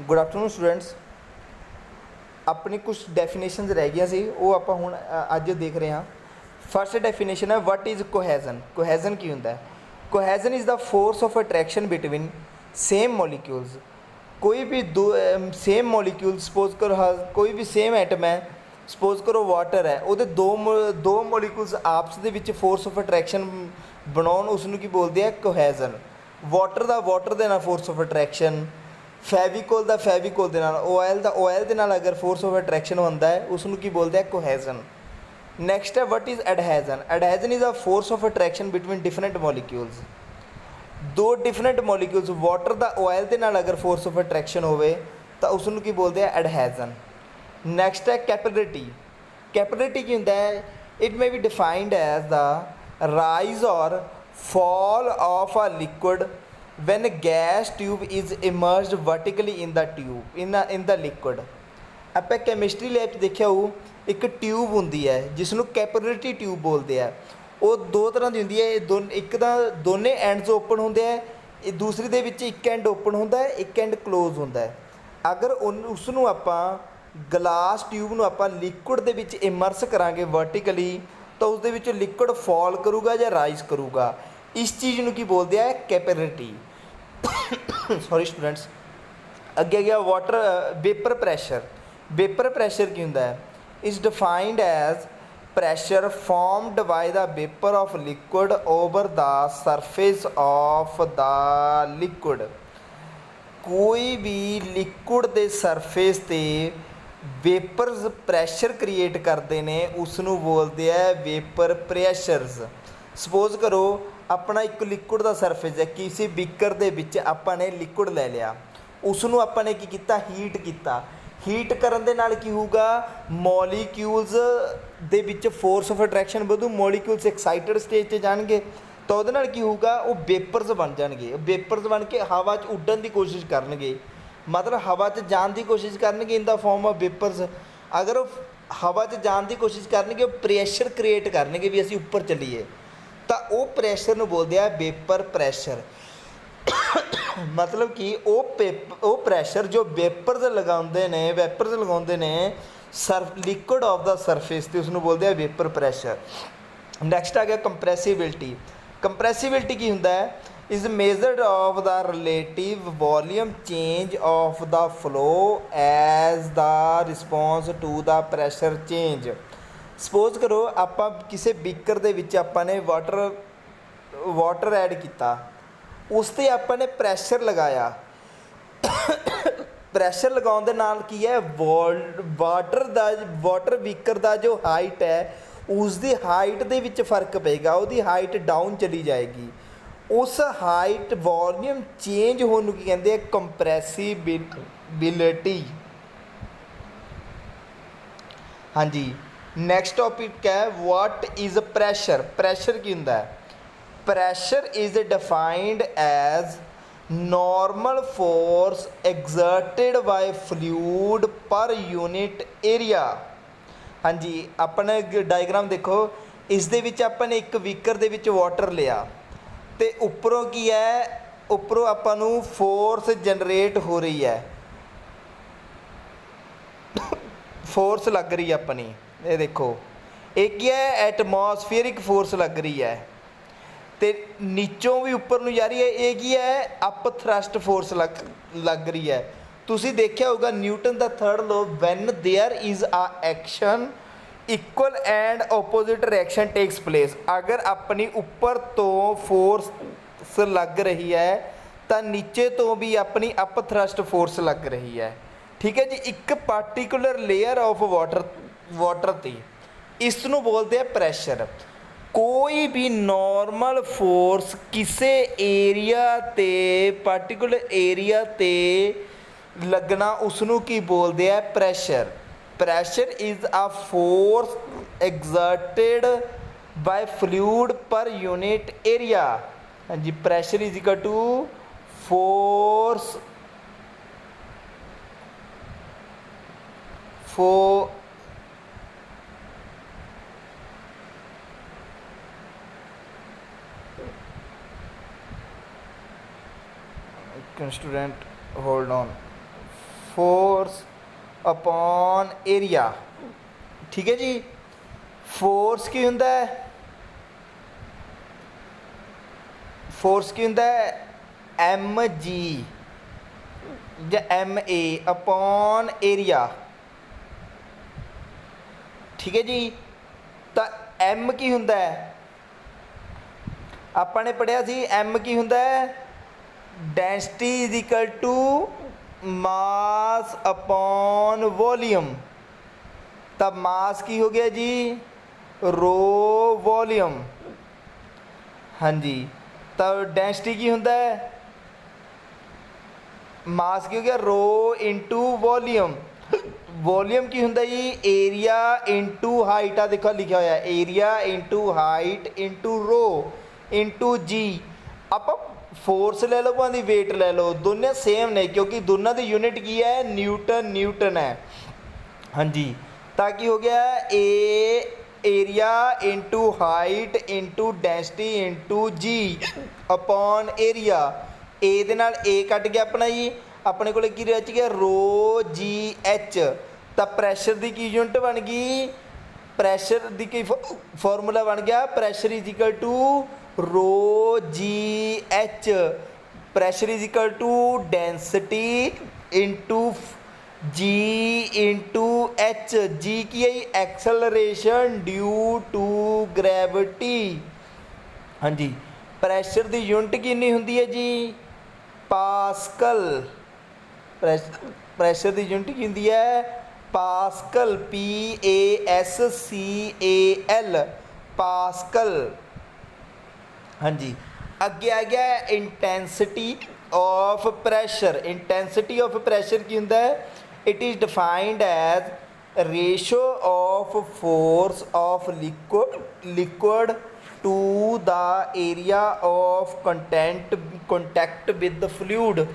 Good afternoon students. अपनी कुछ डेफिनेशनस रह गई सी वो आप हुण अज देख रहे हैं। फर्स्ट डेफिनेशन है वट इज़ कोहेजन। कोहेजन की होंदा है? Cohesion is the force of attraction between same molecules. कोई भी दो सेम मॉलिक्यूल सपोज करो कोई भी सेम एटम है, सपोज करो वाटर है, वो दो मॉलिक्यूल्स आपस ਦੇ ਵਿੱਚ फोर्स ऑफ अट्रैक्शन ਬਣਾਉਣ ਉਸਨੂੰ ਕੀ ਬੋਲਦੇ ਆ? ਕੋहेजन। वाटर ਦਾ वाटर ਦੇ ਨਾਲ फोर्स ऑफ अट्रैक्शन, फैविकोल का फैविकोल के नाल, ऑयल के नाल अगर फोर्स ऑफ अट्रैक्शन होता है उसनू की बोलते हैं कोहेजन। नैक्सट है what is adhesion. Adhesion is a force of attraction between different molecules. दो डिफरेंट मॉलिक्यूल्स वाटर का ऑयल के नाल अगर फोर्स ऑफ अट्रैक्शन होवे तो उसनू की बोलते हैं एडहेजन। नैक्सट है कैपिलरिटी। कैपिलरिटी की होंदा है? It may be defined as the rise और fall of a liquid when gas tube is immersed vertically in the tube in the liquid। ਆਪਾਂ ਕੈਮਿਸਟਰੀ ਲੈਬ 'ਚ ਦੇਖਿਆ ਹੋ ਇੱਕ ਟਿਊਬ ਹੁੰਦੀ ਹੈ ਜਿਸਨੂੰ ਕੈਪਿਲਰੀ ਟਿਊਬ ਬੋਲਦੇ ਆ। ਉਹ ਦੋ ਤਰ੍ਹਾਂ ਦੀ ਹੁੰਦੀ ਹੈ। ਇੱਕ ਤਾਂ ਦੋਨੇ ਐਂਡਸ ਓਪਨ ਹੁੰਦੇ ਆ, ਇਹ ਦੂਸਰੀ ਦੇ ਵਿੱਚ ਇੱਕ ਐਂਡ ਓਪਨ ਹੁੰਦਾ ਹੈ, ਇੱਕ ਐਂਡ ਕਲੋਜ਼ ਹੁੰਦਾ ਹੈ। ਅਗਰ ਉਸ ਨੂੰ ਆਪਾਂ ਗਲਾਸ ਟਿਊਬ ਨੂੰ ਆਪਾਂ ਲਿਕੁਇਡ ਦੇ ਵਿੱਚ ਇਮਰਸ ਕਰਾਂਗੇ वर्टिकली ਤਾਂ ਉਸ ਦੇ ਵਿੱਚ ਲਿਕੁਇਡ ਫਾਲ ਕਰੂਗਾ ਜਾਂ ਰਾਈਜ਼ ਕਰੂਗਾ। इस चीज़ ਨੂੰ ਕੀ ਬੋਲਦੇ ਆ? कैपिलरिटी। Sorry students. अगे गया water vapour pressure. Vapour pressure की होंदा है? Is defined as pressure formed by the vapour of liquid over the surface of the liquid. कोई भी लिक्विड के सरफेस ते वेपर्स प्रैशर क्रिएट करते हैं उसनू बोलते हैं वेपर प्रैशरस। सपोज करो अपना एक लिक्विड का सरफेस है, किसी बीकर दे विच आपां ने लिक्विड ले लिया, उसनू आपां ने की कीता? हीट किया। हीट करन दे नाल की होगा? मॉलीक्यूल्स दे विच फोर्स ऑफ अट्रैक्शन वधू, मॉलीक्यूल्स एक्साइटेड स्टेज ते जाणगे तो उहदे नाल की होगा? वो वेपर्स बन जाणगे। वेपर्स बन के हवा च उड्डण की कोशिश करनगे, मतलब हवा च जाण की कोशिश करनगे in the form of vapours. अगर हवा च जाण की कोशिश करनगे प्रैशर क्रिएट करनगे भी असीं उपर चलीए तो वो प्रैशर नूं बोलते हैं वेपर प्रैशर। मतलब कि वो प्रैशर जो वेपर्स लगाते हैं, वेपर्स लगाते हैं लिक्विड ऑफ द सरफेस तो उसनूं बोलते हैं वेपर प्रैशर। नैक्सट आ गया कंप्रैसिबिलिटी। कंप्रैसिबिलिटी की होंदा है? Is measured of the relative volume change of the flow as the response to the pressure change. Suppose करो आप किसी बीकर दे विच आपां ने वाटर ऐड किया, उस ते आपां ने प्रैशर लगाया। प्रैशर लगाउण दे नाल की है? वाटर बीकर का जो हाइट है उसकी हाइट दे विच फर्क पेगा, उसकी हाइट डाउन चली जाएगी। उस हाइट वॉल्यूम चेंज होने की कहते हैं कंप्रैसिबिलिटी। हाँ जी। नैक्सट टॉपिक है व्हाट इज़ प्रैशर। प्रैशर की होंदा है? Pressure is defined as normal force exerted by fluid per unit area. हाँ जी। अपने डायग्राम देखो, इस दे विच अपने एक बीकर दे विच वाटर लिया तो उपरों की है? उपरों आपां नूं फोर्स जनरेट हो रही है, फोर्स लग रही है अपनी। ये देखो एक ही है एटमॉस्फेरिक फोर्स लग रही है तो नीचों भी उपर नूं जा रही है। एक ही है अप थ्रस्ट फोर्स लग रही है। तुसीं देखिया होगा न्यूटन दा third law, when there is a action equal and opposite reaction takes place. अगर अपनी उपर तो फोर्स लग रही है तो नीचे तो भी अपनी अप थ्रस्ट फोर्स लग रही है। ठीक है जी। एक पार्टिकुलर लेयर ऑफ वाटर ती इसनूं बोलते हैं प्रैशर। कोई भी नॉर्मल फोर्स किसी एरिया ते पार्टिकुलर एरिया ते लगना उसनूं की बोलते हैं pressure. Pressure is a force exerted by fluid per unit area. हाँ जी। Pressure is equal to force student hold on. Force upon area. ठीक है जी। फोर्स की हुंदा है, फोर्स की हुंदा है एम जी या एम ए अपॉन एरिया। ठीक है जी। तो एम की हुंदा है, ਆਪਾਂ ਨੇ पढ़िया सी एम की हुंदा है density is equal to mass upon volume. तब मास की हो गया जी रो वॉल्यूम। हाँ जी। तब डेंसिटी की होंदा है मास की हो गया रो इंटू वॉल्यूम। वॉल्यूम की होंदा जी एरिया इंटू हाइट। आ देखो लिखा हुआ है area into height into rho into g. आप फोर्स ले लो भावें वेट ले लो, दोनों सेम ने क्योंकि दोनों की यूनिट की है न्यूटन। न्यूटन है। हाँ जी। ताकि हो गया ए area into height into density into g upon area. ए दे नाल ए कट गया अपना जी, अपने को बच गया रो जी एच। तो प्रैशर की की यूनिट बन गई, प्रैशर की की फॉर्मूला बन गया pressure is equal to rho g h. Pressure is equal to density into g into h. G की है एक्सेलरेशन ड्यू टू ग्रेविटी। हाँ जी। प्रैशर की यूनिट कितनी होंगी है जी पास्कल। प्रैशर की यूनिट की होंगी है pascal, P A S C A L pascal. हाँ जी। अगे आ गया intensity of pressure. Intensity of pressure की होंदा है it is defined as ratio of force of liquid to the area of contact with fluid.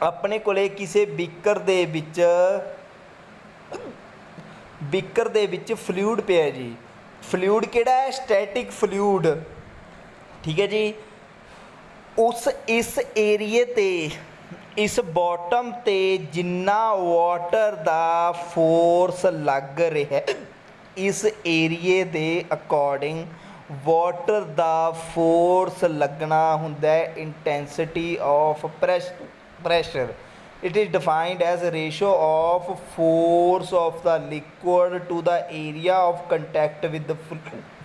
अपने कोले किसी बीकर दे विच फ्लूइड पिया जी। फ्लूइड किहड़ा है स्टैटिक फ्लूइड। ठीक है जी। उस इस एरिए ते इस बॉटम ते जिन्ना वाटर दा फोर्स लग रहा है इस एरिए दे अकॉर्डिंग वाटर दा फोर्स लगना हुंदा है intensity of pressure. It is defined as a ratio of force of the liquid to the area of contact with the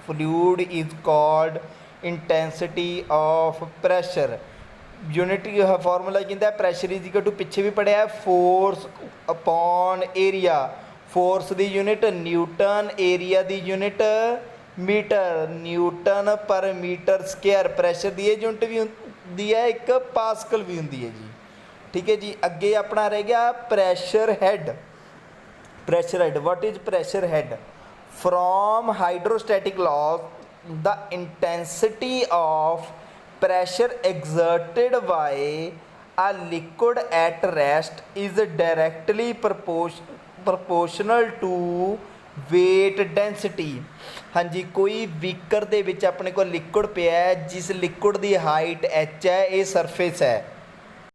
fluid is called intensity of pressure. Unit formula कहता है pressure is equal to पिछे भी पढ़िया force upon area. Force की unit Newton, area की unit metre, Newton पर metre square. Pressure की unit भी होंगी है एक पास्कल भी होंगी है जी। ठीक है जी। अगे अपना रह गया pressure head. Pressure head what is pressure head from hydrostatic laws the intensity of pressure exerted by a liquid at rest is directly proportional to weight density। हाँ जी। कोई बीकर दे विच अपने को लिक्विड पिया है जिस लिक्विड की हाइट एच है, ये सरफेस है।